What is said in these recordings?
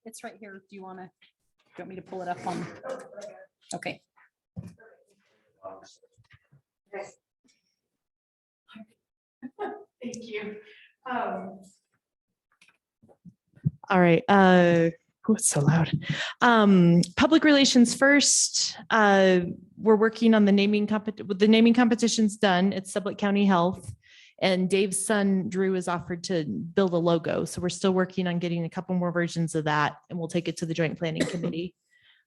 It's right here. Do you want me to pull it up on? Okay. Thank you. All right. Oh, it's so loud. Public relations first. We're working on the naming competition's done. It's Sublette County Health. And Dave's son, Drew, has offered to build a logo. So we're still working on getting a couple more versions of that, and we'll take it to the Joint Planning Committee.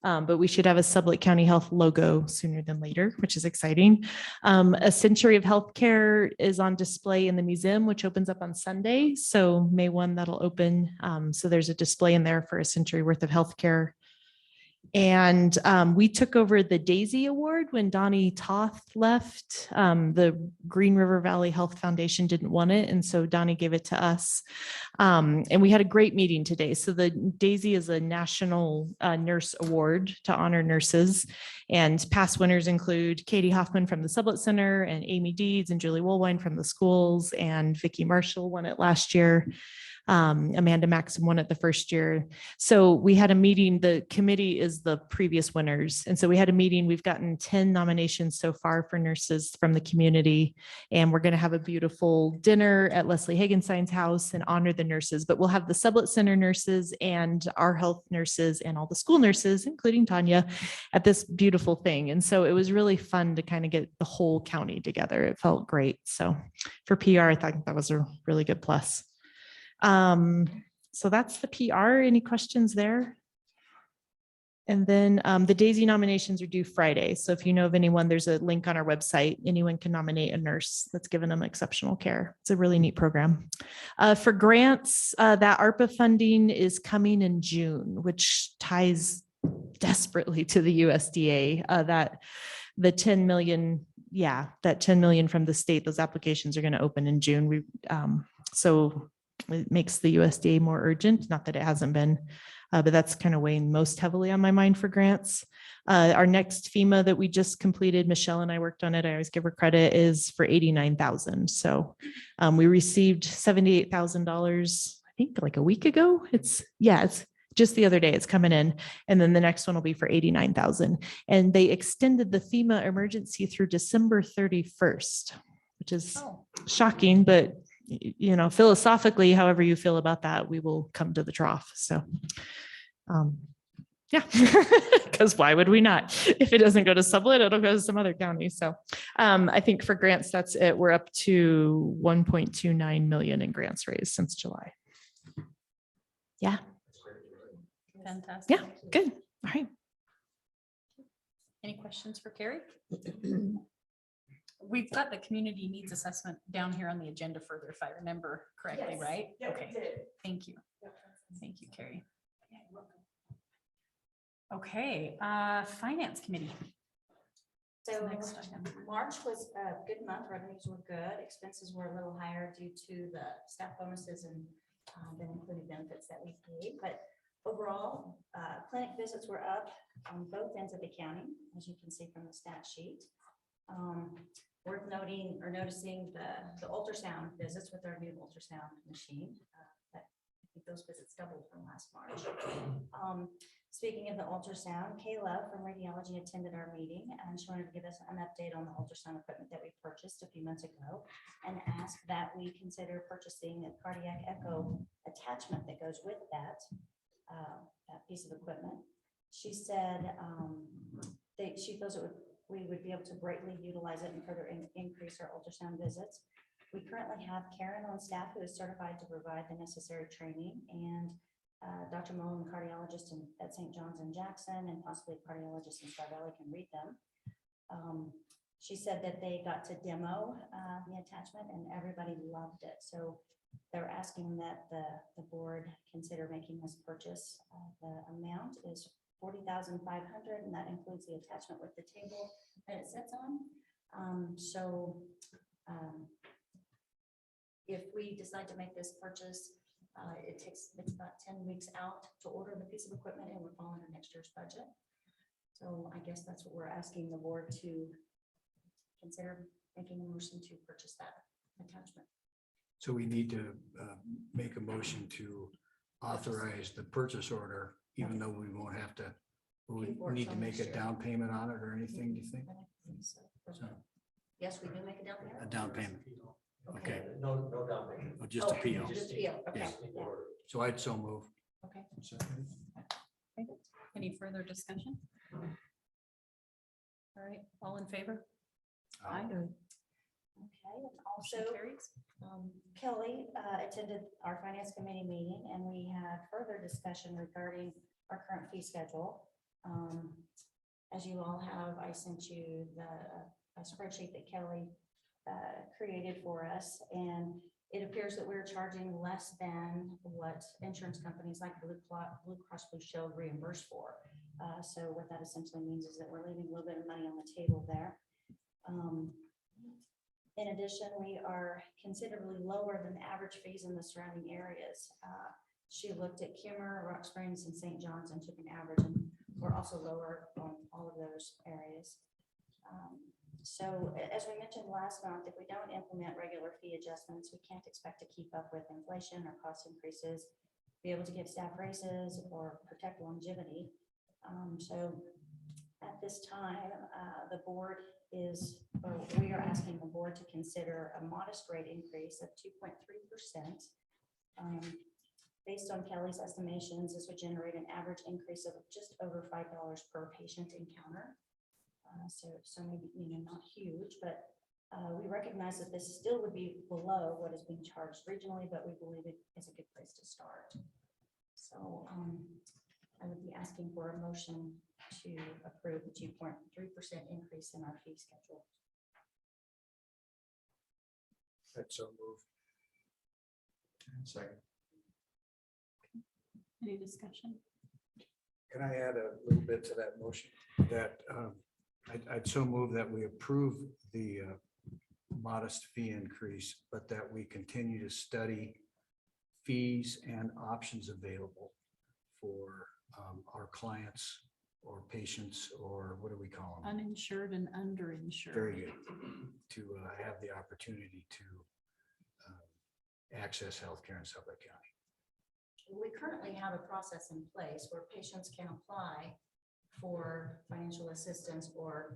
But we should have a Sublette County Health logo sooner than later, which is exciting. A Century of Healthcare is on display in the museum, which opens up on Sunday. So May 1, that'll open. So there's a display in there for a century worth of healthcare. And we took over the Daisy Award when Donnie Toth left. The Green River Valley Health Foundation didn't want it, and so Donnie gave it to us. And we had a great meeting today. So the Daisy is a national nurse award to honor nurses. And past winners include Katie Hoffman from the Sublette Center, and Amy Deeds and Julie Woolwine from the schools, and Vicki Marshall won it last year. Amanda Maxim won it the first year. So we had a meeting. The committee is the previous winners. And so we had a meeting. We've gotten 10 nominations so far for nurses from the community. And we're going to have a beautiful dinner at Leslie Hagenstein's house and honor the nurses. But we'll have the Sublette Center nurses and our health nurses and all the school nurses, including Tanya, at this beautiful thing. And so it was really fun to kind of get the whole county together. It felt great. So for PR, I thought that was a really good plus. So that's the PR. Any questions there? And then the Daisy nominations are due Friday. So if you know of anyone, there's a link on our website. Anyone can nominate a nurse that's given them exceptional care. It's a really neat program. For grants, that ARPA funding is coming in June, which ties desperately to the USDA. That the 10 million, that 10 million from the state, those applications are going to open in June. So it makes the USDA more urgent, not that it hasn't been, but that's kind of weighing most heavily on my mind for grants. Our next FEMA that we just completed, Michelle and I worked on it, I always give her credit, is for $89,000. So we received $78,000, I think like a week ago. It's just the other day, it's coming in. And then the next one will be for $89,000. And they extended the FEMA emergency through December 31st, which is shocking, but philosophically, however you feel about that, we will come to the trough. So, because why would we not? If it doesn't go to Sublette, it'll go to some other county. So I think for grants, that's it. We're up to 1.29 million in grants raised since July. Yeah. Fantastic. Yeah, good. All right. Any questions for Carrie? We've got the community needs assessment down here on the agenda further, if I remember correctly, Yes. right? Yep, Okay, it did. thank you. Thank you, Carrie. Okay, finance committee. So Next item. March was a good month. Revenues were good. Expenses were a little higher due to the staff bonuses and then including benefits that we paid. But overall, clinic visits were up on both ends of the county, as you can see from the stat sheet. Worth noting or noticing the ultrasound visits with our new ultrasound machine. I think those visits doubled from last March. Speaking of the ultrasound, Kayla from radiology attended our meeting, and she wanted to give us an update on the ultrasound equipment that we purchased a few months ago, and asked that we consider purchasing a cardiac echo attachment that goes with that piece of equipment. She said she feels we would be able to greatly utilize it and further increase our ultrasound visits. We currently have Karen on staff who is certified to provide the necessary training, and Dr. Mullen, cardiologist at St. John's in Jackson, and possibly a cardiologist in Star Valley can read them. She said that they got to demo the attachment and everybody loved it. So they're asking that the board consider making this purchase. The amount is $40,500, and that includes the attachment with the table that it sits on. If we decide to make this purchase, it's about 10 weeks out to order the piece of equipment, and would fall under next year's budget. So I guess that's what we're asking the board to consider, making a motion to purchase that attachment. So we need to make a motion to authorize the purchase order, even though we won't have to, we Pay for it need to till make a next year. down payment on it or anything, do you think? So, Yes, we do make a down a payment. down payment, okay, No down payment. oh, just a Oh, PO. Just PO, okay. Yeah. Yeah. So I'd so move. Okay. Any further discussion? All right, all in favor? Aye. Okay, and Motion also carries. Kelly attended our finance committee meeting and we had further discussion regarding our current fee schedule. As you all have, I sent you a spreadsheet that Kelly created for us, and it appears that we're charging less than what insurance companies like Blue Cross Blue Shield reimburse for. So what that essentially means is that we're leaving a little bit of money on the table there. In addition, we are considerably lower than the average fees in the surrounding areas. She looked at Kimmer, Rock Springs, and St. John's and took an average, and we're also lower on all of those areas. So as we mentioned last month, if we don't implement regular fee adjustments, we can't expect to keep up with inflation or cost increases, be able to give staff raises or protect longevity. So at this time, the board is, or we are asking the board to consider a modest rate increase of 2.3%. Based on Kelly's estimations, this would generate an average increase of just over $5 per patient encounter. So maybe, not huge, but we recognize that this still would be below what is being charged regionally, but we believe it is a good place to start. So I would be asking for a motion to approve the 2.3% increase in our fee schedule. I'd so move. Second. Any discussion? Can I add a little bit to that motion? That I'd so move that we approve the modest fee increase, but that we continue to study fees and options available for our clients or patients, or what do we call them? Uninsured and underinsured. Very good. To have the opportunity to access healthcare in Sublette County. We currently have a process in place where patients can apply for financial assistance, or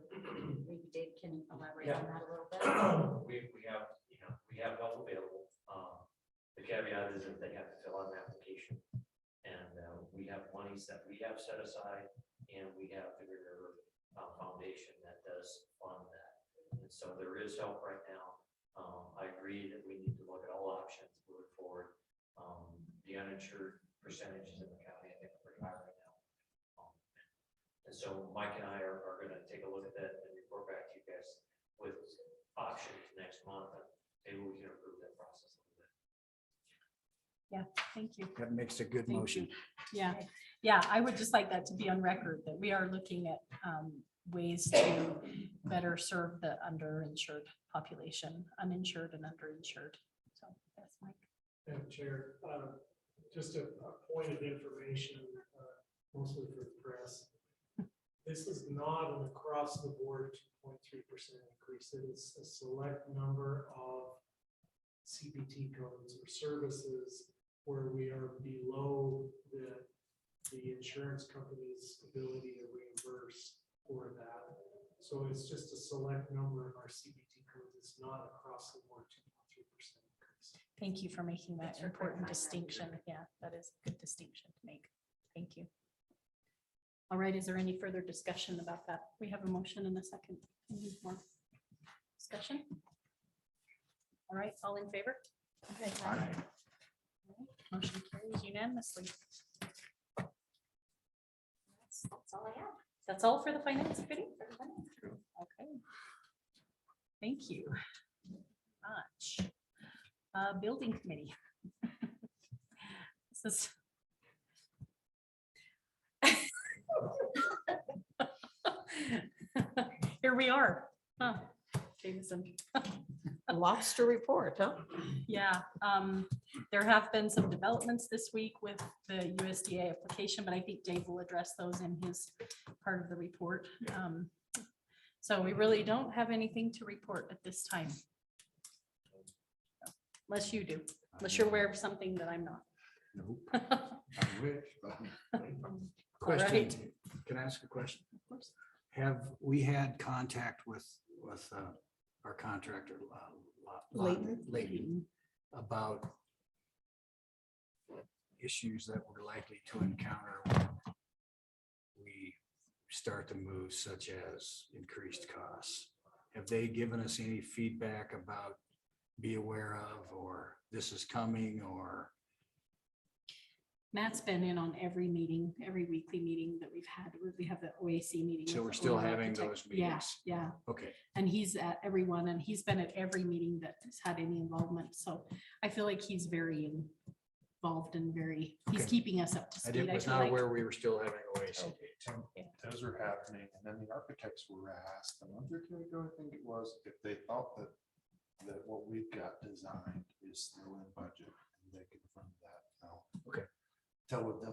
maybe Dave can elaborate on that a little bit. We have help available. The caveat is that they have to fill out an application. And we have monies that we have set aside, and we have the River Foundation that does fund that. And so there is help right now. I agree that we need to look at all options moving forward. The uninsured percentages in the county, I think, are pretty high right now. And so Mike and I are going to take a look at that and report back to you guys with options next month. And maybe we can improve that process a little bit. Yeah, thank you. That makes a good Thank motion. Yeah, I would just like that to be on record, that we are looking at ways to better serve the underinsured population, uninsured and underinsured. So that's Mike. Madam Chair, just a point of information, mostly for the press. This is not an across-the-board 2.3% increase. It is a select number of CPT codes or services where we are below the insurance company's ability to reimburse for that. So it's just a select number of our CPT codes. It's not across the board 2.3% increase. Thank you for making that Thanks for important clarifying that. distinction. Yeah, that is a good distinction to make. Thank you. All right, is there any further discussion about that? We have a motion and a second. Any more discussion? All right, all in favor? Okay. All right, motion carries unanimously. That's all I have. That's all for the finance committee? for the finance. Okay. Thank you. Much. Building committee. This is. Here we are. Huh. Jameson. Lots to report, huh? Yeah, there have been some developments this week with the USDA application, but I think Dave will address those in his part of the report. So we really don't have anything to report at this time. Unless you do, unless you're aware of something that I'm not. Nope. I wish, but- All Question, right. can I ask a question? Of course. Have we had contact with our contractor? Leighton, about issues that we're likely to encounter when we start to move, such as increased costs? Have they given us any feedback about be aware of, or this is coming, or? Matt's been in on every meeting, every weekly meeting that we've had. We have the OAC meeting. So with we're the still owner having architect. those Yeah, meetings? yeah. Okay, And he's at every one, and he's been at every meeting that has had any involvement. So I feel like he's very involved and he's Okay. keeping us up to I speed. was feel not like. aware we were still having OAC. Those are happening, and then the architects were asked a month or two ago, I think it was, if they thought that what we've got designed is still in budget, and they confirmed that, no. Okay.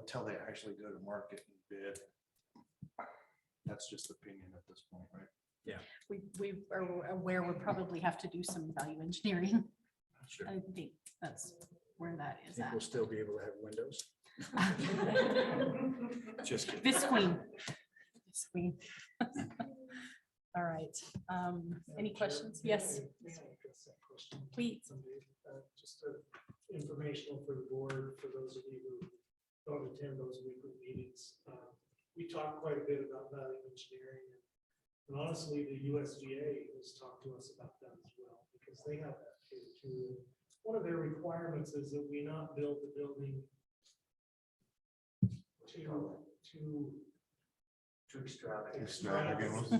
Till they actually go to market and bid. That's just opinion at this point, right? We are aware we'll probably have to do some value engineering. Sure. I think that's where that is Think at. we'll still be able to have windows? Just kidding. Visqueen. Visqueen. All right. Any questions? Yes, May I address that question? please. Someday? Just informational for the board, for those of you who don't attend those weekly meetings. We talk quite a bit about value engineering. And honestly, the USDA has talked to us about that as well, because they have that too. One of their requirements is that we not build the building Too extravagant. extravagant.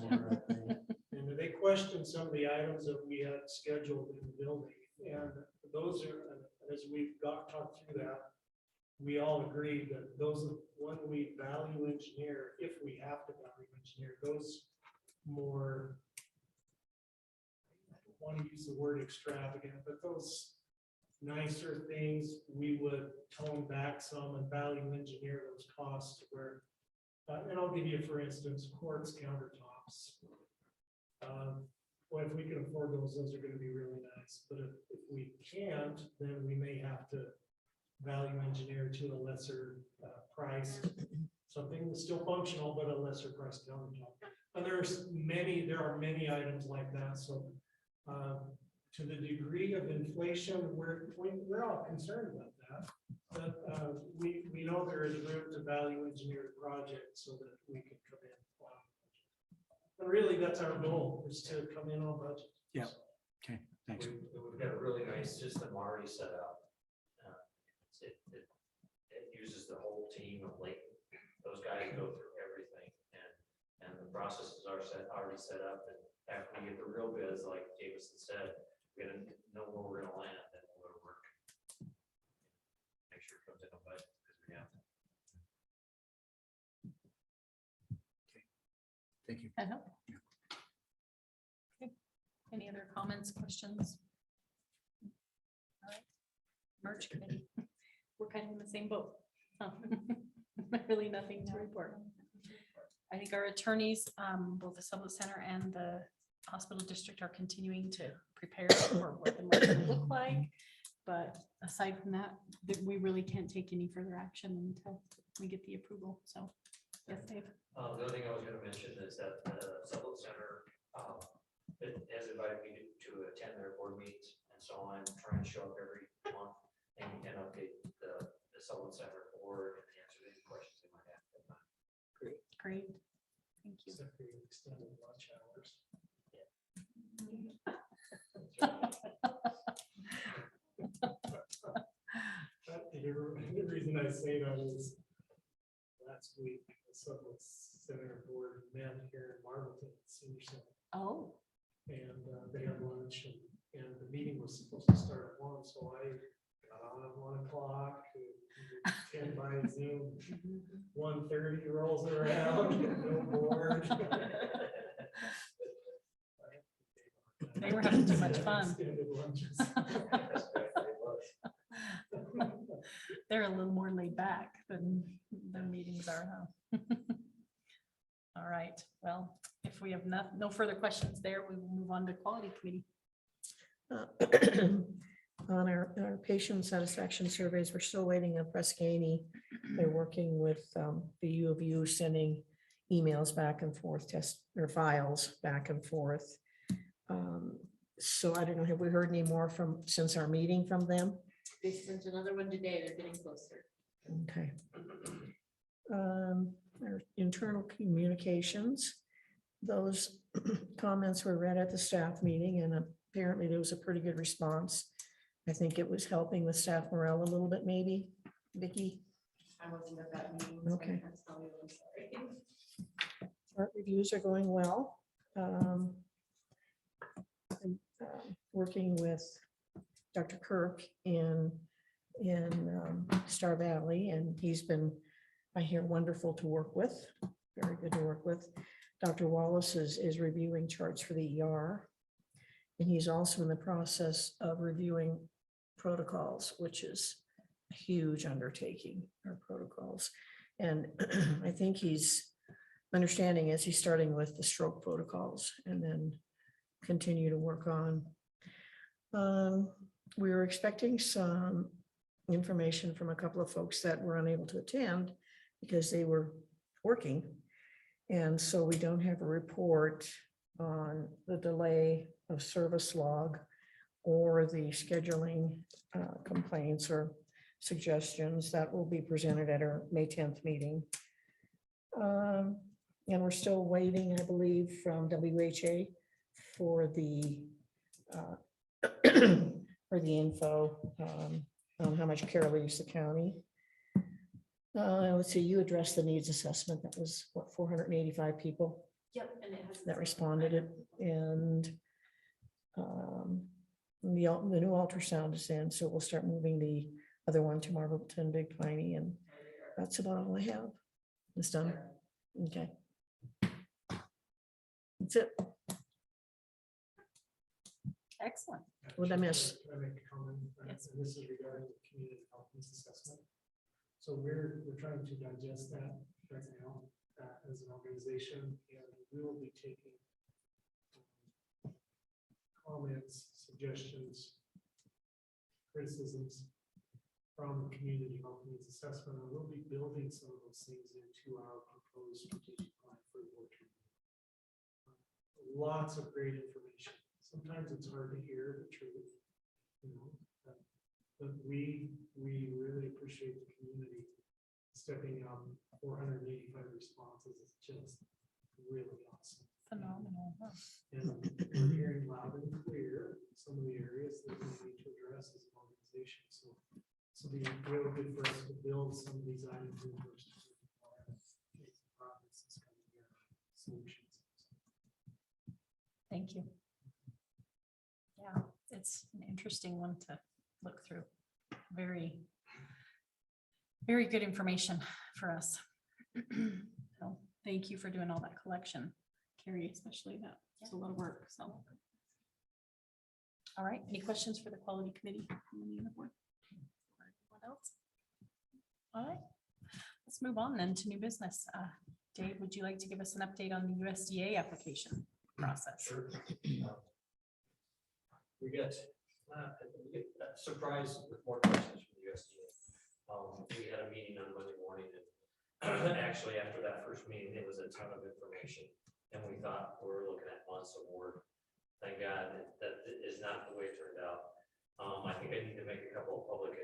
And they questioned some of the items that we had scheduled in the building. And those are, as we've talked through that, we all agreed that those, when we value engineer, if we have to value engineer, those more, I don't want to use the word extravagant, but those nicer things, we would tone back some and value engineer those costs to where, and I'll give you, for instance, quartz countertops. Well, if we can afford those are going to be really nice, but if we can't, then we may have to value engineer to a lesser price, something that's still functional, but a lesser price countertop. And there are many items like that, so to the degree of inflation, we're all concerned about that. But we know there is room to value engineer the project so that we can come in. And really, that's our goal, is to come in on budget. Yeah. Okay, thanks. We've got a really nice system already set up. It uses the whole team of Leighton. Those guys go through everything, and the processes are already set up. And after we get the real bids, like Jameson said, we're gonna know where we're gonna land, and we'll go to work. Make sure it comes in a budget, because we have. Thank you. That help? Okay. Any other comments, questions? All right. Merge committee. We're kind of in the same boat. Really nothing to report. I think our attorneys, both the Sublette Center and the hospital district, are continuing to prepare for what the merge will look like. But aside from that, we really can't take any further action until we get the approval. So, yes, Dave. The other thing I was gonna mention is that the Sublette Center has invited me to attend their board meetings, and so I'm trying to show up every month and update the Sublette Center board and answer any questions they might have. Great. Thank you. Except for your extended lunch hours. The reason I say that is last week, the Sublette Center board met here in Marlton Senior Center, Oh, and they had lunch, and the meeting was supposed to start at 1, so I got on at 1 o'clock, 10 by Zoom, 1:30 rolls around, no board. they were having too much fun. Extended lunches. They're a little more laid back than the meetings are now. All right, well, if we have no further questions there, we will move on to quality committee. On our patient satisfaction surveys, we're still waiting on Prescaney. They're working with the U of U, sending emails back and forth, test or files back and forth. So I don't know, have we heard any more since our meeting from them? They sent another one today. They're getting closer. Okay. Our internal communications, those comments were read at the staff meeting, and apparently there was a pretty good response. I think it was helping with staff morale a little bit, maybe, Vicky. I wasn't at that meeting. so I Okay. can't tell you, I'm sorry. Art reviews are going well. Working with Dr. Kirk in Star Valley, and he's been, I hear, wonderful to work with, very good to work with. Dr. Wallace is reviewing charts for the ER. And he's also in the process of reviewing protocols, which is a huge undertaking, our protocols. And I think he's understanding as he's starting with the stroke protocols and then continue to work on. We were expecting some information from a couple of folks that were unable to attend because they were working. And so we don't have a report on the delay of service log or the scheduling complaints or suggestions that will be presented at our May 10th meeting. And we're still waiting, I believe, from WHA for the info on how much care leaves the county. Let's see, you addressed the needs assessment. That was what, 485 people Yep, and it has. that responded it, and the new ultrasound is in, so we'll start moving the other one to Marvelton, Big Piney, and that's about all I have. It's done. Okay. That's it. Excellent. What'd I miss? Can I make a comment? Yes. And this is regarding the community health needs assessment. So we're trying to digest that right now as an organization, and we will be taking comments, suggestions, criticisms from the community health needs assessment, and we'll be building some of those things into our proposed strategic plan for the board. Lots of great information. Sometimes it's hard to hear the truth, you know, but we really appreciate the community stepping up. 485 responses is just really awesome. Phenomenal. Huh? And we're hearing loud and clear some of the areas that we need to address as an organization. So this will be really good for us to build some of these items in first. Make some progress this coming year. Solutions. Thank you. Yeah, it's an interesting one to look through. Very, very good information for us. So thank you for doing all that collection, Carrie, especially that. It's a lot of work, so. All right, any questions for the quality committee from any of the board? Or anyone else? All right, let's move on then to new business. Dave, would you like to give us an update on the USDA application process? Sure. We get surprised with more questions from the USDA. We had a meeting on Monday morning, and actually after that first meeting, it was a ton of information, and we thought we were looking at months of work. Thank God that is not the way it turned out. I think I need to make a couple of public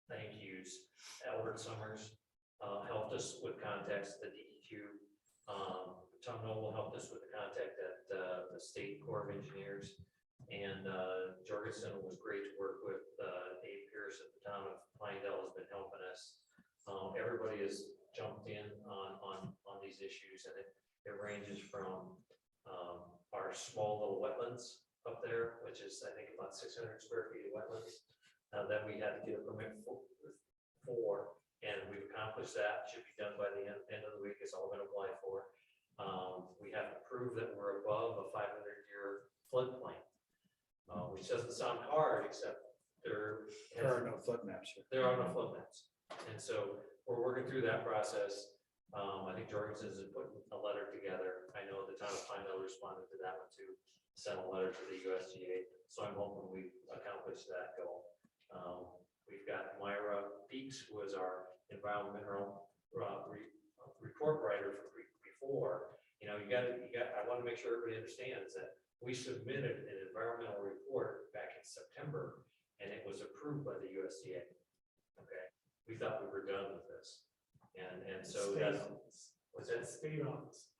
thank yous. Albert Summers helped us with contacts at the DEQ. Tom Noble helped us with the contact at the State Corps of Engineers, and Jorgensen was great to work with. Dave Pierce at the town of Pinedale has been helping us. Everybody has jumped in on these issues, and it ranges from our small little wetlands up there, which is I think about 600 square feet of wetlands that we had to get a permit for, and we've accomplished that. Should be done by the end of the week. It's all been applied for. We have to prove that we're above a 500-year floodplain, which doesn't sound hard, except there There are no flood maps here. there are no flood maps. And so we're working through that process. I think Jorgensen is putting a letter together. I know the town of Pinedale responded to that one too, sent a letter to the USDA. So I'm hoping we accomplish accomplish that goal. We've got Myra Beeks, who was our environmental report writer from before. You know, I want to make sure everybody understands that we submitted an environmental report back in September, and it was approved by the USDA. Okay, we thought we were done with this, and so that's what's that? State office.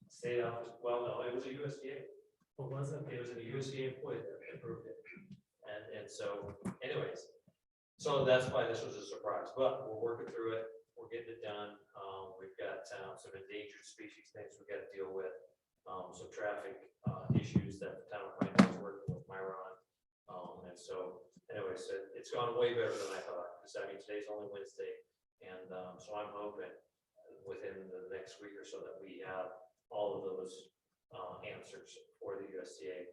State office. Well, no, it was a USDA. What was it? It was a USDA employee that approved it, and so, anyways, so that's why this was a surprise. But we're working through it. We're getting it done. We've got some endangered species things we got to deal with. Some traffic issues that the town of Pine is working with Myra on. And so, anyways, it's gone way better than I thought. Because I mean, today's only Wednesday, and so I'm hoping within the next week or so that we have all of those answers for the USDA.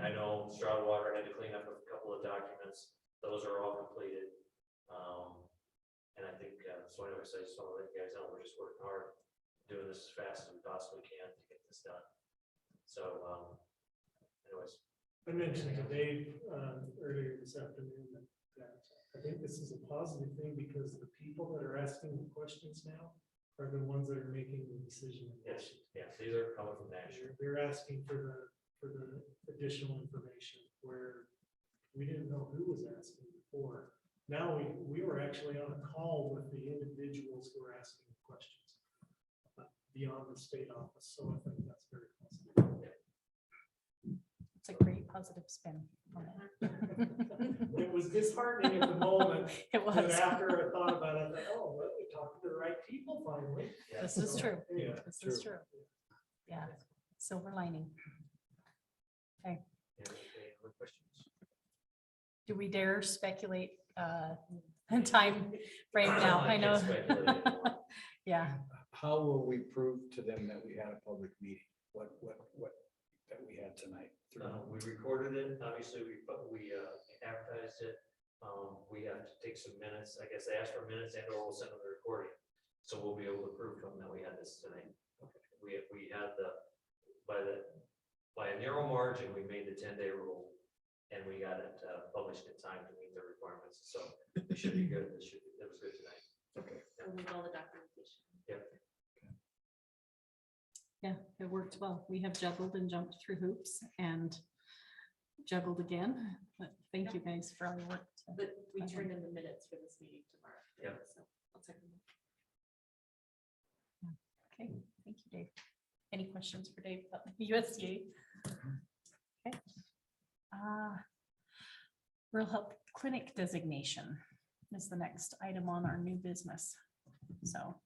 I know Stroudwater had to clean up a couple of documents. Those are all completed. And I think, so anyways, I just want to let you guys know, we're just working hard, doing this as fast as we possibly can to get this done. So, anyways. I mentioned to Dave earlier this afternoon that I think this is a positive thing because the people that are asking the questions now are the ones that are making the decision. Yes, yes, these are coming from Nashville. They're asking for the additional information where we didn't know who was asking before. Now we were actually on a call with the individuals who are asking the questions beyond the state office. So I think that's very positive. It's a great positive spin on that. It was disheartening at the moment. It But was. after I thought about it, I thought, oh, well, we talked to the right people finally. This is true. Yeah, This is true. Yeah, silver lining. Any other questions? Do we dare speculate time frame now? I know. can't speculate anymore. Yeah, How will we prove to them that we had a public meeting? What that we had tonight? We recorded it, obviously, we advertised it. We have to take some minutes, I guess they asked for minutes and or we'll send them the recording. So we'll be able to prove to them that we had this tonight. We had by a narrow margin, we made the 10-day rule. And we got it published in time to meet the requirements, so it should be good, it was good tonight. Okay. With all the documentation. Yep. yeah, it worked well. We have juggled and jumped through hoops and juggled again, but thank you guys for all your work. But we turned in the minutes for this meeting tomorrow. Yep. So I'll check them. Okay, thank you, Dave. Any questions for Dave about the USDA? Okay. Rural Health Clinic designation is the next item on our new business. So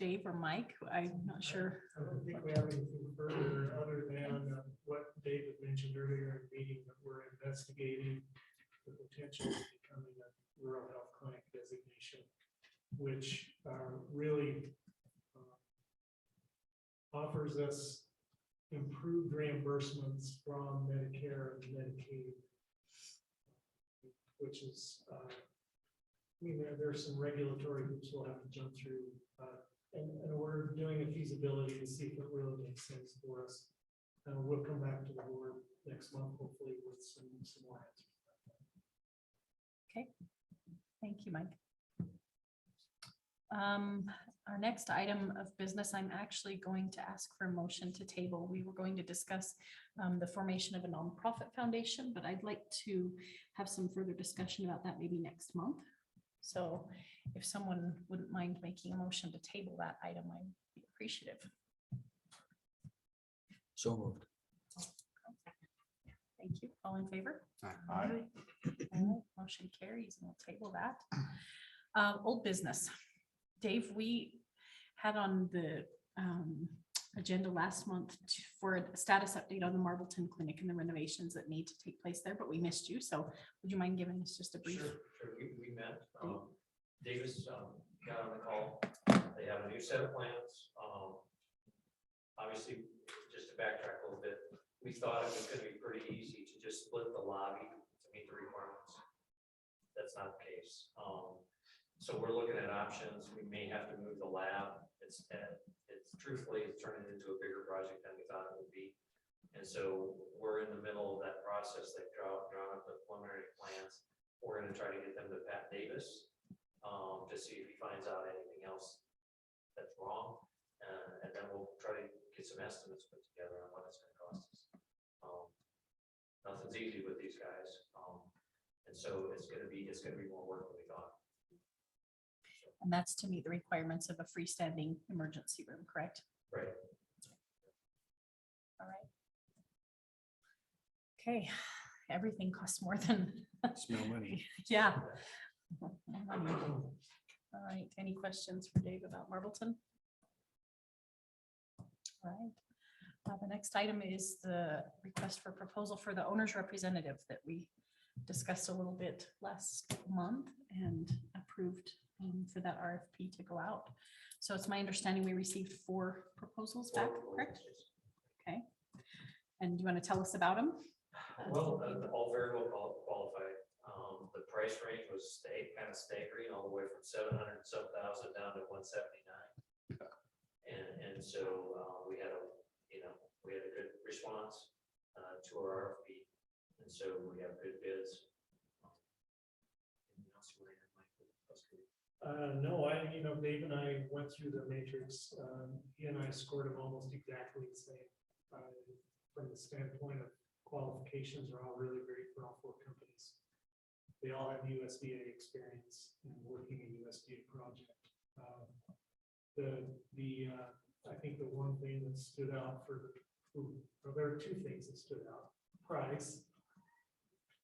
Dave or Mike, I'm not sure. I don't think we have anything further other than what David mentioned earlier in the meeting, that we're investigating the potential of becoming a rural health clinic designation, which really offers us improved reimbursements from Medicare and Medicaid, which is, I mean, there's some regulatory hoops we'll have to jump through. And we're doing a feasibility to see if it really makes sense for us. We'll come back to the board next month, hopefully with some more answers. Okay, thank you, Mike. Our next item of business, I'm actually going to ask for a motion to table. We were going to discuss the formation of a nonprofit foundation, but I'd like to have some further discussion about that maybe next month. So if someone wouldn't mind making a motion to table that item, I'd be appreciative. So moved. Thank you. All in favor? Aye. All right, motion carries and we'll table that. Old business. Dave, we had on the agenda last month for a status update on the Marbleton Clinic and the renovations that need to take place there, but we missed you. So would you mind giving us just a brief? Sure, we met, Davis got on the call, they have a new set of plans. Obviously, just to backtrack a little bit, we thought it was gonna be pretty easy to just split the lobby to meet the requirements. That's not the case. So we're looking at options. We may have to move the lab. It's truthfully, it's turning into a bigger project than we thought it would be. And so we're in the middle of that process. They've drawn up the gonna try to get them to Pat Davis, to see if he finds out anything else that's wrong. And then we'll try to get some estimates put together on what it's gonna cost us. Nothing's easy with these guys. And so it's gonna be more work than we thought. And that's to meet the requirements of a freestanding emergency room, correct? Right. All right. Okay, everything costs more than, Smell money. yeah. All right, any questions for Dave about Marbleton? All right. The next item is the request for proposal for the owner's representative that we discussed a little bit last month and approved for that RFP to go out. So it's my understanding we received 4 proposals back, correct? Okay. And do you want to tell us about them? Well, all very well qualified. The price range was kind of staggering, all the way from 700 and some thousand down to 179. And so we had a good response to our RFP, and so we have good bids. Anything else you want to add, Mike? That's good. No, Dave and I went through the matrix. He and I scored them almost exactly the same. From the standpoint of qualifications are all really great for all 4 companies. They all have USDA experience in working a USDA project. I think the one thing that stood out there are 2 things that stood out. Price.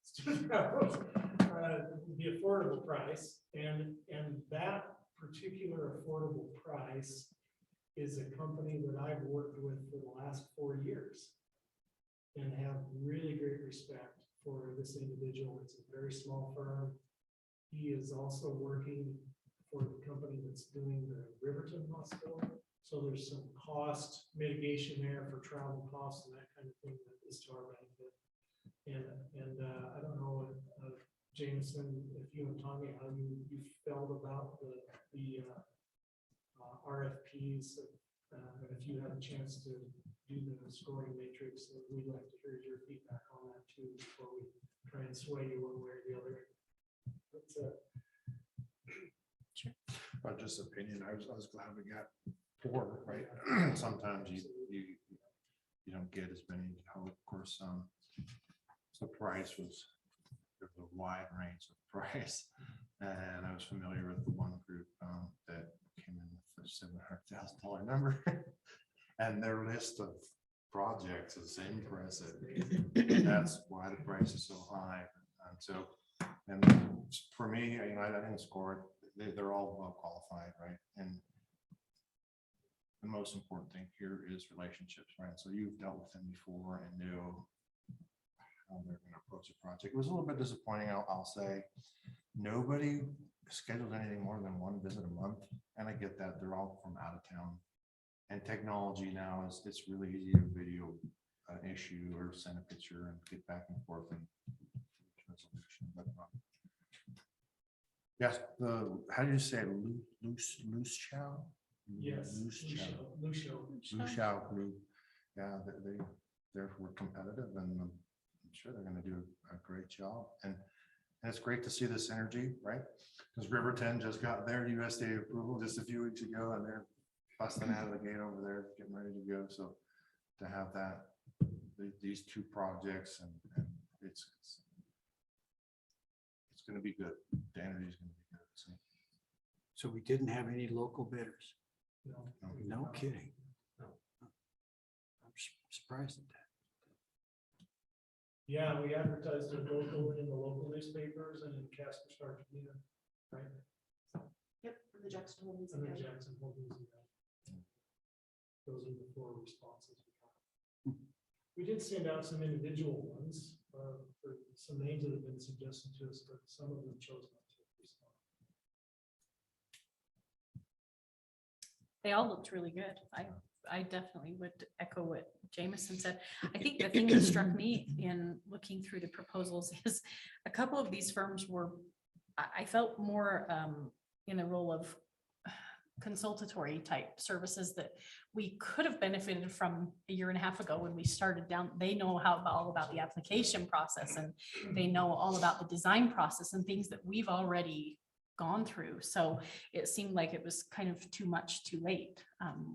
Stood out. The affordable price, and that particular affordable price is a company that I've worked with for the last 4 years and have really great respect for this individual. It's a very small firm. He is also working for the company that's doing the Riverton Hospital. So there's some cost mitigation there for travel costs and that kind of thing that is to our benefit. And I don't know, Jameson, if you and Tommy, how you felt about the RFPs, and if you had a chance to do the scoring matrix, we'd like to hear your feedback on that too, before we try and sway you one way or the other. But just opinion, I was glad we got 4, right? Sometimes you don't get as many. Of course, the price was, there's a wide range of price, and I was familiar with the one group that came in with a $700,000 number, and their list of projects is impressive. That's why the price is so high. And so, and for me, I didn't score it. They're all well qualified, right? And the most important thing here is relationships, right? So you've dealt with them before and know how they're going to approach a project. It was a little bit disappointing, I'll say. Nobody scheduled anything more than 1 visit a month, and I get that they're all from out of town. And technology now it's really easy to video an issue or send a picture and get back and forth and resolution. But yes, how do you say it? Loose chow? Yes. Luciao group. Yeah, they're competitive, and I'm sure they're going to do a great job. And it's great to see this energy, right? Because Riverton just got their USDA approval just a few weeks ago, and they're busting out of the gate over there, getting ready to go. So to have that, these 2 projects, and it's going to be good. The energy is going to be good. So we didn't have any local bidders. No kidding. No. I'm surprised at that. Yeah, we advertised it local in the local newspapers and in Casper Star Tribune, right? Yep, for the Jackson Holdings. And then Jackson Holdings. Those are the 4 responses we got. We did send out some individual ones for some names that have been suggested to us, but some of them chose not to respond. They all looked really good. I definitely would echo what Jameson said. I think the thing that struck me in looking through the proposals is a couple of these firms were, I felt more in the role of consultatory type services that we could have benefited from a year and a half ago when we started down. They know all about the application process, and they know all about the design process and things that we've already gone through. So it seemed like it was kind of too much too late.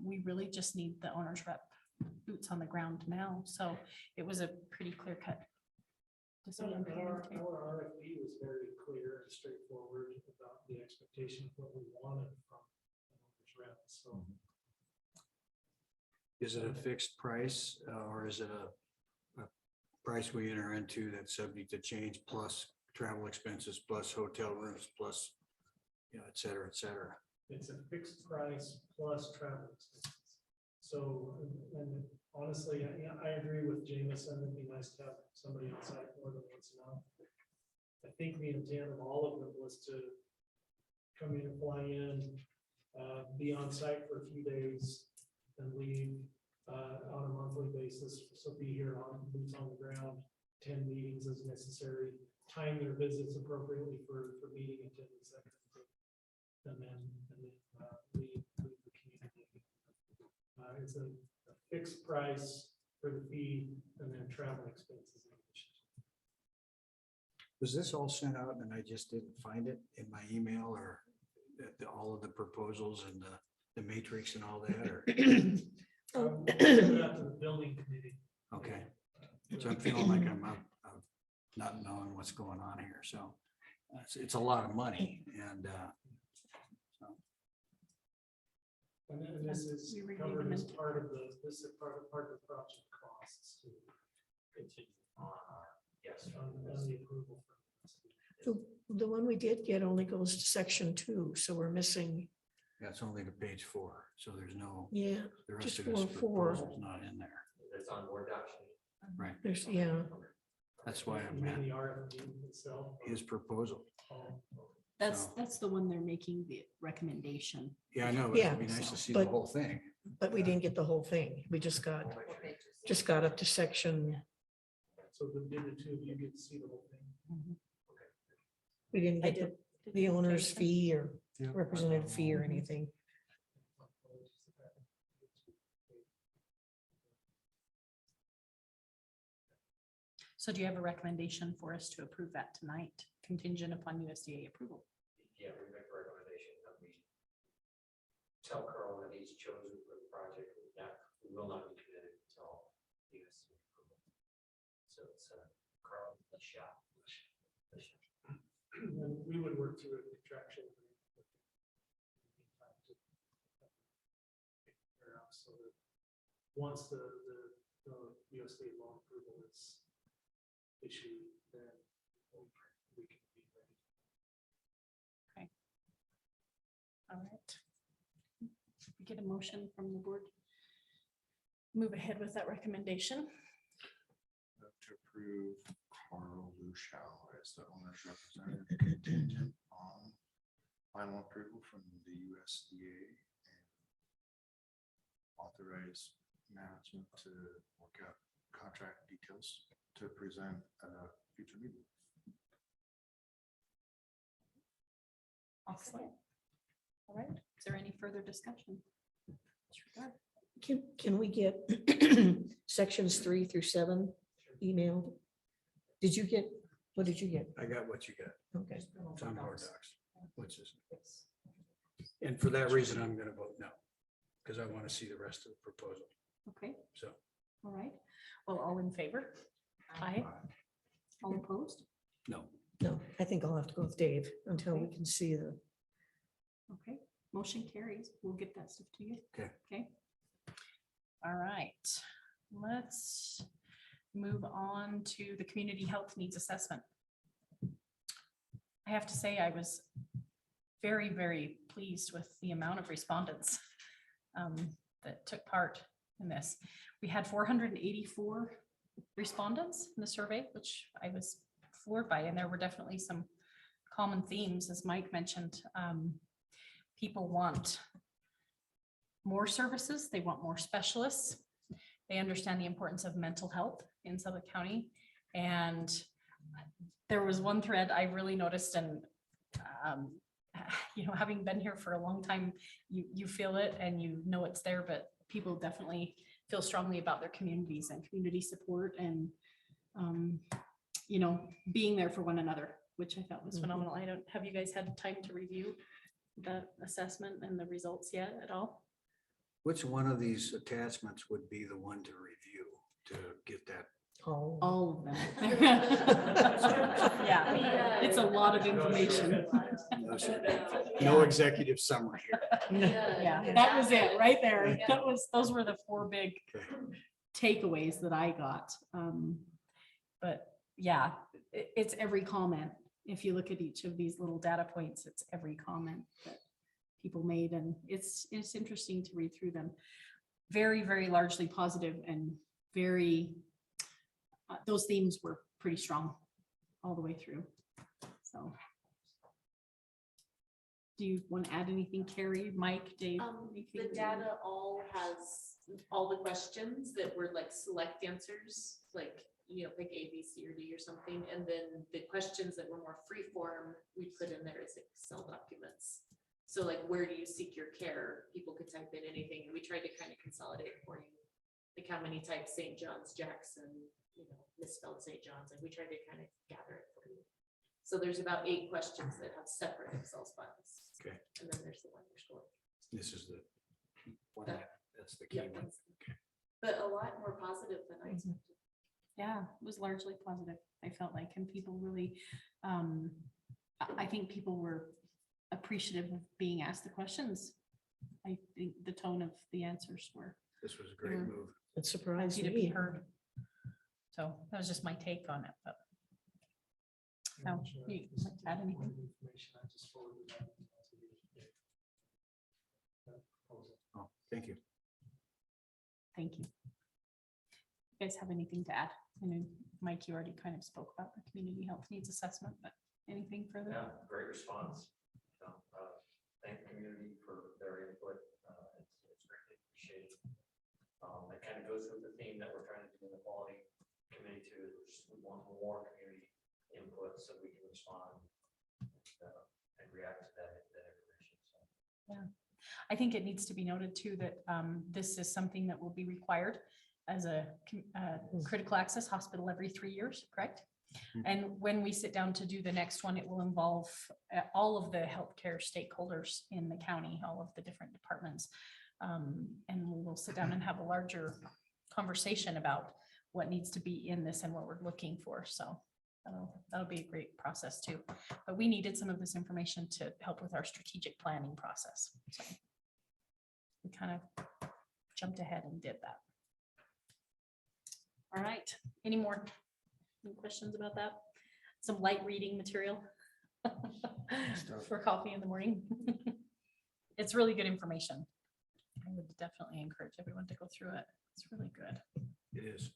We really just need the owner's rep boots on the ground now. So it was a pretty clear cut decision. Our RFP was very clear and straightforward about the expectation of what we wanted from an owner's rep. So Is it a fixed price or is it a price we enter into that's subject to change plus travel expenses, plus hotel rooms, plus, you know, et cetera, et cetera? it's a fixed price plus travel expenses. So, and honestly, I agree with Jamison. It'd be nice to have somebody on site more than once a month. I think the intent of all of them was to come in and fly in, be on site for a few days, and leave on a monthly basis. So be here on boots on the ground, 10 meetings as necessary, time their visits appropriately for meeting attendance, that kind of thing. And then leave the community. It's a fixed price for the fee and then travel expenses. Was this all sent out and I just didn't find it in my email, or all of the proposals and the matrix and all that, or? Send it out to the building committee. Okay, so I'm feeling like I'm not knowing what's going on here, so it's a lot of money, and And this is We reviewed covered them as in- part of this is part of the project costs too. Yes. On the approval. The one we did get only goes to section 2, so we're missing, that's only to page 4, so there's no, yeah, the rest just of this 4. proposal's not in there, It's on board document. right? There's, yeah, That's why You I'm mean at the RFP itself? his proposal. That's So- the one they're making the recommendation. Yeah, I know, but it'd be nice to see the But- whole thing. but we didn't get the whole thing. We just got up to section, So did the two of you get to see the whole thing? we didn't I get did. the owner's fee or Yeah. representative fee or anything. So do you have a recommendation for us to approve that tonight, contingent upon USDA approval? Yeah, we make a recommendation that we tell Carl that he's chosen for the project, we will not be committed until he gets the approval. So it's Carl, the shot. And we would work through a contraction. So that once the USDA loan approval is issued, then we can be ready. All right. We get a motion from the board. Move ahead with that recommendation. To approve Carl Luschau as the owner's representative contingent on final approval from the USDA and authorize management to work out contract details to present at a future meeting. Excellent. All right. Is there any further discussion? Can we get sections 3 through 7 emailed? Did you get, what did you get? I got what you got. Okay. It's on board docs, which is, and for that reason, I'm gonna vote no, because I want to see the rest of the proposal, Okay, so. all right. Well, all in favor? Aye. All opposed? No, No, I think I'll have to go with Dave until we can see the, Okay, motion carries. We'll get that stuff to you. Okay. Okay. All right, let's move on to the community health needs assessment. I have to say, I was very, very pleased with the amount of respondents that took part in this. We had 484 respondents in the survey, which I was floored by, and there were definitely some common themes, as Mike mentioned. People want more services, they want more specialists. They understand the importance of mental health in Sublette County. And there was one thread I really noticed, and you know, having been here for a long time, you feel it and you know it's there, but people definitely feel strongly about their communities and community support and, you know, being there for one another, which I thought was phenomenal. Have you guys had time to review the assessment and the results yet at all? Which one of these attachments would be the one to review to get that? Oh, All of them. Yeah, it's a lot of information. No, sir. No executive summary here. Yeah, that was it right there. Those were the 4 big takeaways that I got. But yeah, it's every comment. If you look at each of these little data points, it's every comment that people made, and it's interesting to read through them. Very, very largely positive and very, those themes were pretty strong all the way through. So. Do you want to add anything, Carrie, Mike, Dave? The anything? data all has all the questions that were like select answers, like, you know, pick A, B, C, or D or something. And then the questions that were more free form, we put in there as Excel documents. So like, where do you seek your care? People could type in anything. We tried to kind of consolidate for you. Like how many types St. John's, Jackson, you know, misspelled St. John's. Like we tried to kind of gather it for you. So there's about 8 questions that have separate Excel files. Okay. And then there's the one you're scoring. This is the one, that's the key Yeah, one. but a lot more positive than I expected. Yeah, it was largely positive. I felt like, and people really, I think people were appreciative of being asked the questions. I think the tone of the answers were This was a great move. it surprised happy to be me. heard. So that was just my take on it, but Oh, you Just like to add anything? more information, I just forwarded that email to you. That proposal. Oh, thank you. thank you. You guys have anything to add? I know, Mike, you already kind of spoke about the community health needs assessment, but anything further? Yeah, great response. You know, thank the community for their input. It's greatly appreciated. It kind of goes with the theme that we're trying to do in the quality committee too. We want more community input so we can respond and react to that information. So. Yeah, I think it needs to be noted too that this is something that will be required as a critical access hospital every 3 years, correct? And when we sit down to do the next one, it will involve all of the healthcare stakeholders in the county, all of the different departments. And we will sit down and have a larger conversation about what needs to be in this and what we're looking for. So that'll be a great process too. But we needed some of this information to help with our strategic planning process. So we kind of jumped ahead and did that. All right, any questions about that? Some light reading material for coffee in the morning. It's really good information. I would definitely encourage everyone to go through it. It's really good. It is.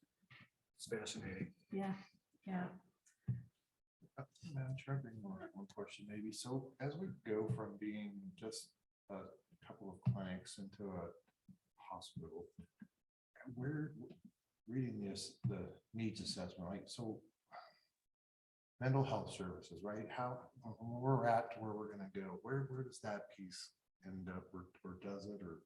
It's fascinating. Yeah, yeah. Madam Chair, bring one question maybe. So as we go from being just a couple of clinics into a hospital, we're reading this, the needs assessment, right? So mental health services, right? How we're at to where we're gonna go, where does that piece end up, or does it, or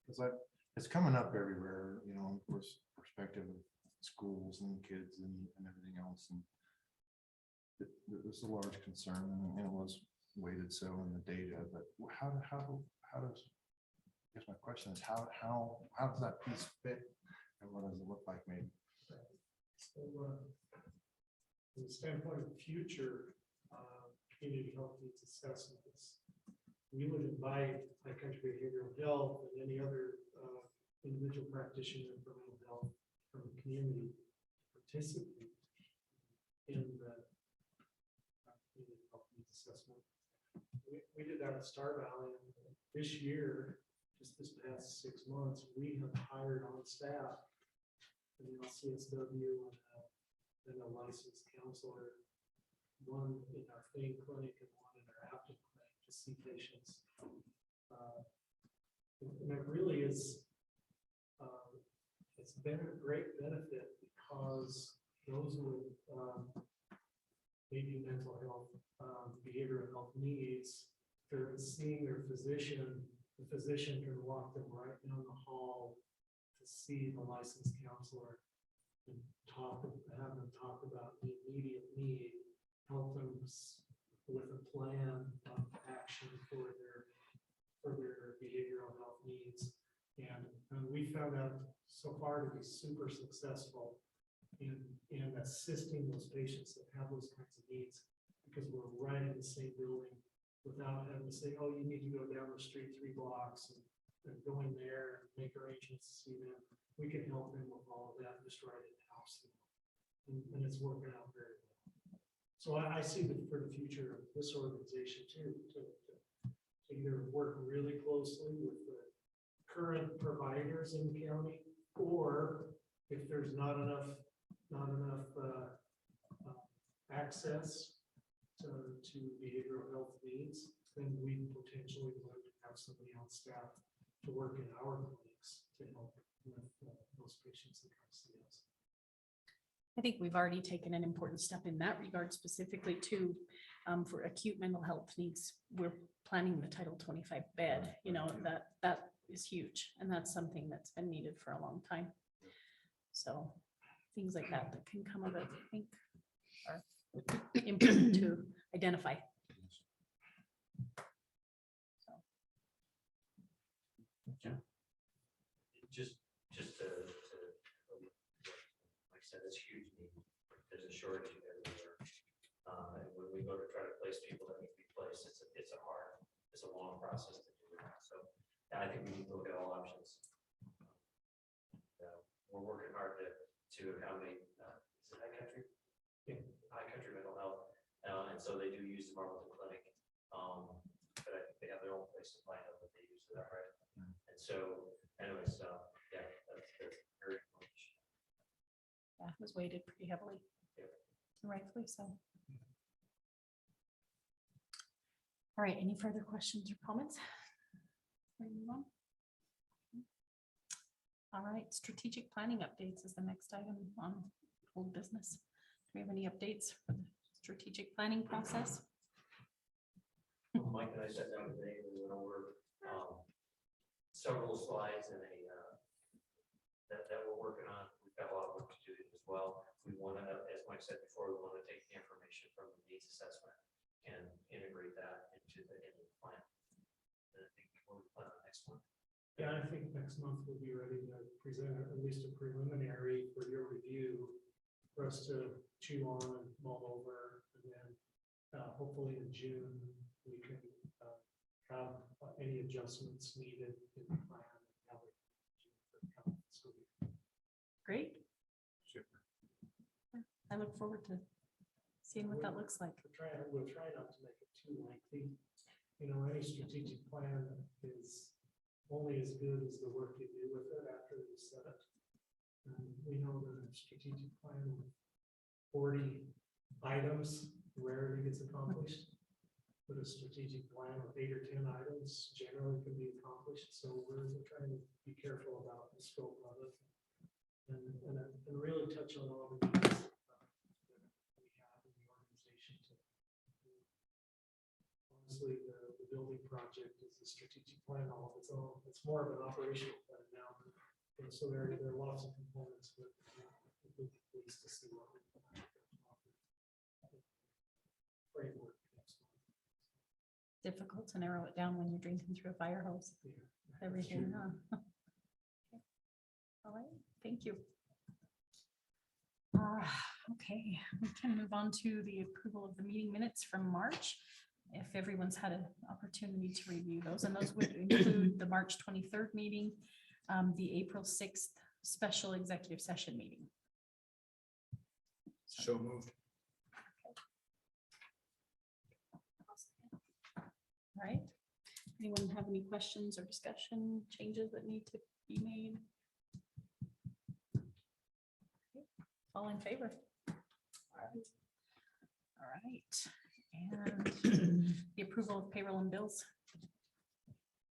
because it's coming up everywhere, you know, of course, perspective of schools and kids and everything else, and it was a large concern, and it was weighted so in the data. But how does, I guess my question is, how does that piece fit, and what does it look like maybe? So, from the standpoint of future community health needs assessments, we would invite High Country Behavioral Health and any other individual practitioner for mental health from the community to participate in the community health needs assessment. We did that at Star Valley. This year, just this past 6 months, we have hired on staff an LCSW and a licensed counselor, one in our Fane clinic and one in our Afton clinic to see patients. And it really is, it's been a great benefit because those with maybe mental health, behavioral health needs they're seeing their physician, the physician can walk them right down the hall to see the licensed counselor and have them talk about the immediate need, help them with a plan of action for their behavioral health needs. And we found out so far to be super successful in assisting those patients that have those kinds of needs, because we're right in the same building without having to say, oh, you need to go down the street 3 blocks and go in there and make arrangements to see them. We can help them with all of that just right in the house. And it's working out very well. So I see that for the future of this organization too, to either work really closely with the current providers in the county, or if there's not enough access to behavioral health needs, then we potentially would have somebody on staff to work in our clinics to help with those patients that come see us. I think we've already taken an important step in that regard, specifically too, for acute mental health needs. We're planning the Title 25 bed, that is huge. And that's something that's been needed for a long time. So things like that can come of it, I think, are important to identify. So. Yeah. Just to, like I said, it's huge need. There's a shortage everywhere. And when we go to try to place people that need to be placed, it's a long process to do that. So yeah, I think we need to look at all options. We're working hard to accommodate, is it High Country? Yeah, High Country Mental Health. And so they do use the Marlton Clinic. But I think they have their own place to find out what they use for that, right? And so anyways, yeah, that's very much. Yeah, it was weighted pretty heavily. Yeah. Rightfully so. All right, any further questions or comments? Before we move on? All right, strategic planning updates is the next item on old business. Do we have any updates for the strategic planning process? Mike and I sat down today and we went over several slides and that we're working on. We've got a lot of work to do as well. We want to, as Mike said before, we want to take the information from the needs assessment and integrate that into the plan. And I think we'll plan on next one. Yeah, I think next month we'll be ready to present at least a preliminary for your review for us to chew on and mull over. And then hopefully in June, we can have any adjustments needed in the plan. Great. Super. I look forward to seeing what that looks like. We'll try not to make it too lengthy. Any strategic plan is only as good as the work you do with it after you set it. And we know that a strategic plan with 40 items rarely gets accomplished, but a strategic plan with 8 or 10 items generally can be accomplished. So we're trying to be careful about the scope of it and really touch on all the needs that we have in the organization. Honestly, the building project is a strategic plan all of its own. It's more of an operational plan now. And so there are lots of components, but it would be pleased to see what we can framework. Difficult to narrow it down when you're drinking through a fire hose. Yeah. Everything. All right, thank you. Okay, we can move on to the approval of the meeting minutes from March. If everyone's had an opportunity to review those, and those would include the March 23rd meeting, the April 6th special executive session meeting. So moved. All right. Anyone have any questions or discussion, changes that need to be made? Okay. All in favor? All right. And the approval of payroll and bills.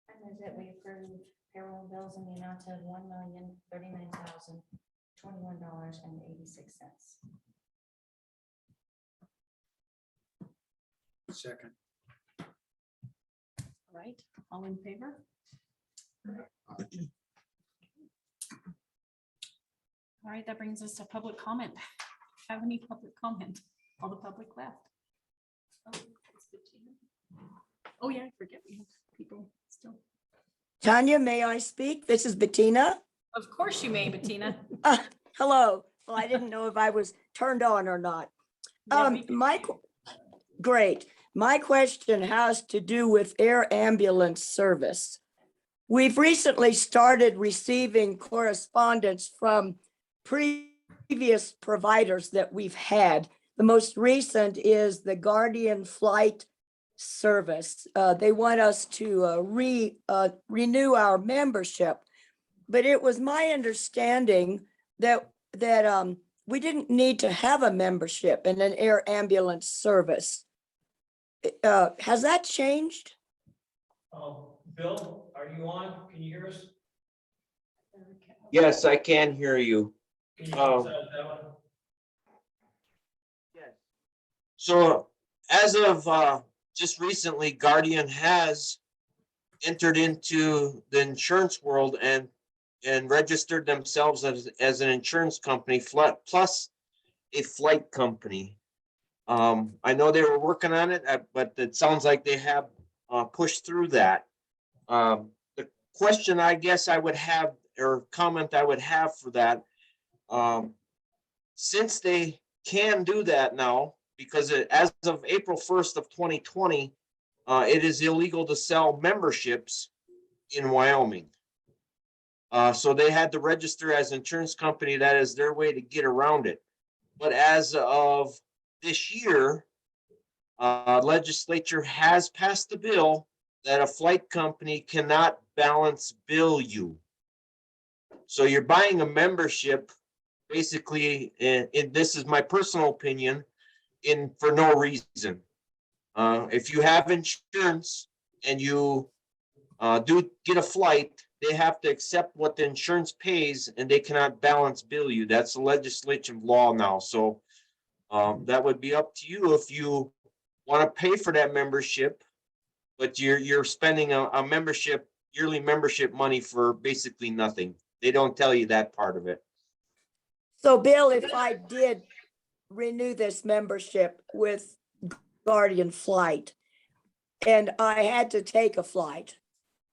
I move that we approve payroll and bills in the amount of $1,039,021.86. Second. All right, all in favor? All right, that brings us to public comment. Have any public comment? All the public left. Oh, yeah, I forget we have people still. Tanya, may I speak? This is Bettina. Of course you may, Bettina. Hello. Well, I didn't know if I was turned on or not. Yeah, we can- Great. My question has to do with air ambulance service. We've recently started receiving correspondence from previous providers that we've had. The most recent is the Guardian Flight Service. They want us to renew our membership. But it was my understanding that we didn't need to have a membership in an air ambulance service. Has that changed? Bill, are you on? Can you hear us? Yes, I can hear you. Can you Um, that one? So as of just recently, Guardian has entered into the insurance world and registered themselves as an insurance company, plus a flight company. I know they were working on it, but it sounds like they have pushed through that. The question I guess I would have, or comment I would have for that, since they can do that now, because as of April 1st of 2020, it is illegal to sell memberships in Wyoming. So they had to register as an insurance company. That is their way to get around it. But as of this year, legislature has passed a bill that a flight company cannot balance bill you. So you're buying a membership, basically, and this is my personal opinion, for no reason. If you have insurance and you do get a flight, they have to accept what the insurance pays and they cannot balance bill you. That's the legislative law now. So that would be up to you if you want to pay for that membership, but you're spending a membership, yearly membership money for basically nothing. They don't tell you that part of it. So Bill, if I did renew this membership with Guardian Flight and I had to take a flight,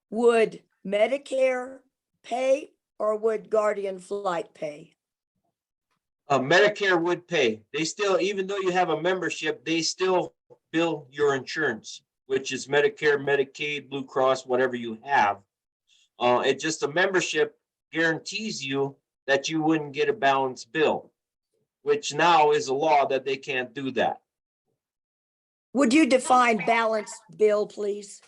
would Medicare pay or would Guardian Flight pay? Medicare would pay. They still, even though you have a membership, they still bill your insurance, which is Medicare, Medicaid, Blue Cross, whatever you have. It just, a membership guarantees you that you wouldn't get a balanced bill, which now is a law that they can't do that. Would you define balanced bill, please?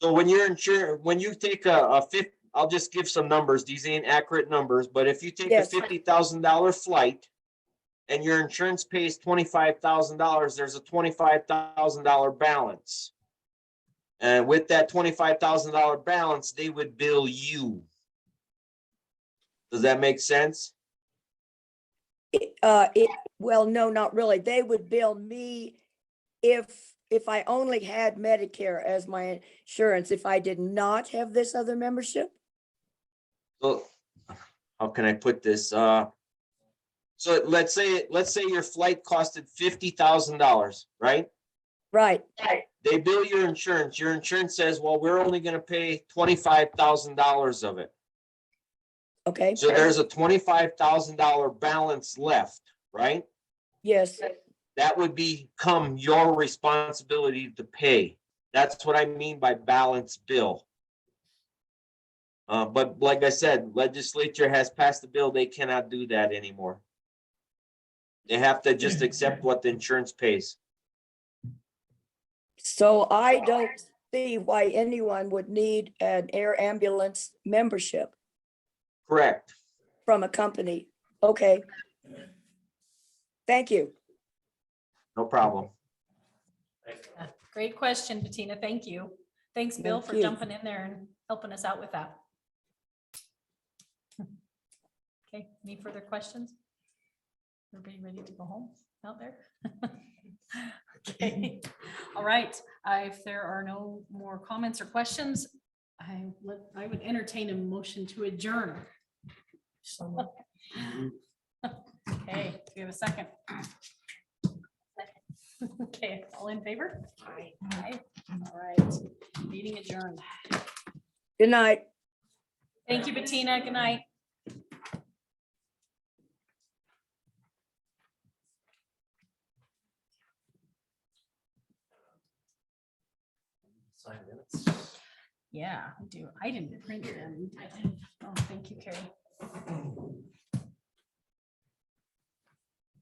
So when you're insured, when you take I'll just give some numbers. These ain't accurate numbers, but if you take Yes. a $50,000 flight and your insurance pays $25,000, there's a $25,000 balance. And with that $25,000 balance, they would bill you. Does that make sense? Well, no, not really. They would bill me if I only had Medicare as my insurance, if I did not have this other membership? So how can I put this? So let's say your flight costed $50,000, right? Right. They bill your insurance. Your insurance says, well, we're only going to pay $25,000 of it. Okay. So there's a $25,000 balance left, right? Yes. That would become your responsibility to pay. That's what I mean by balance bill. But like I said, legislature has passed a bill. They cannot do that anymore. They have to just accept what the insurance pays. So I don't see why anyone would need an air ambulance membership Correct. from a company. Okay. Thank you. No problem. Great question, Bettina. Thank you. Thanks, Bill, Thank for you. jumping in there and helping us out with that. Okay, any further questions? Everybody ready to go home out there? Okay, all All right, if there are no more comments or questions, I would entertain a motion to adjourn. Okay, do you have a second? Okay, all in favor? Aye. All right, meeting adjourned. Good night. Thank you, Bettina. Good night. Sign minutes. Yeah, I do. I didn't print them. Oh, thank you, Carrie.